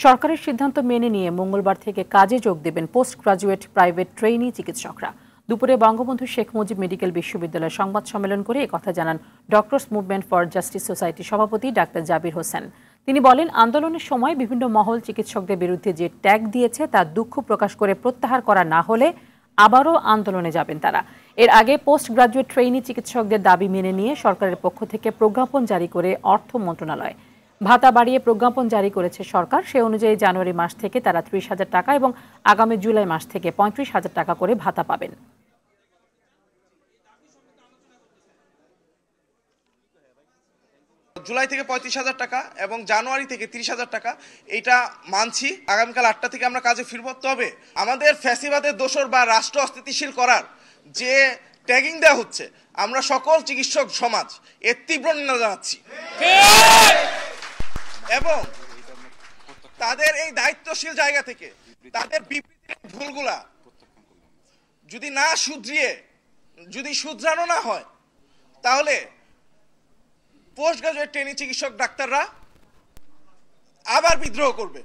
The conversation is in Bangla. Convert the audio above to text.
সরকারের সিদ্ধান্ত মেনে নিয়ে মঙ্গলবার থেকে কাজে যোগ দেবেন পোস্ট গ্রাজুয়েট প্রাইভেট ট্রেইনি চিকিৎসকরা। দুপুরে বঙ্গবন্ধু শেখ মুজিব মেডিকেল বিশ্ববিদ্যালয়ে সংবাদ সম্মেলন করে একথা জানান ডক্টরস মুভমেন্ট ফর জাস্টিস সোসাইটির সভাপতি ডাক্তার জাবির হোসেন। তিনি বলেন, আন্দোলনের সময় বিভিন্ন মহল চিকিৎসকদের বিরুদ্ধে যে ট্যাগ দিয়েছে তা দুঃখ প্রকাশ করে প্রত্যাহার করা না হলে আবারও আন্দোলনে যাবেন তারা। এর আগে পোস্ট গ্রাজুয়েট ট্রেইনি চিকিৎসকদের দাবি মেনে নিয়ে সরকারের পক্ষ থেকে প্রজ্ঞাপন জারি করে অর্থ মন্ত্রণালয় ভাতা বাড়িয়ে প্রজ্ঞাপন জারি করেছে সরকার। সে অনুযায়ী জানুয়ারি মাস থেকে তারা 30,000 টাকা এবং আগামী জুলাই মাস থেকে 35,000 টাকা করে ভাতা পাবেন। জুলাই থেকে 35,000 টাকা এবং জানুয়ারি থেকে 30,000 টাকা, এটা মানছি। আগামীকাল 8টা থেকে আমরা কাজে ফিরব। তবে আমাদের ফ্যাসিবাদের দোসর বা রাষ্ট্র অস্থিতিশীল করার যে ট্যাগিং দেওয়া হচ্ছে, আমরা সকল চিকিৎসক সমাজ এর তীব্র নিন্দা জানাচ্ছি এবং তাদের এই দায়িত্বশীল জায়গা থেকে তাদের বিবৃতির ভুলগুলা যদি শুধরানো না হয়, তাহলে পোস্ট গ্রাজুয়েট ট্রেনিং চিকিৎসক ডাক্তাররা আবার বিদ্রোহ করবে।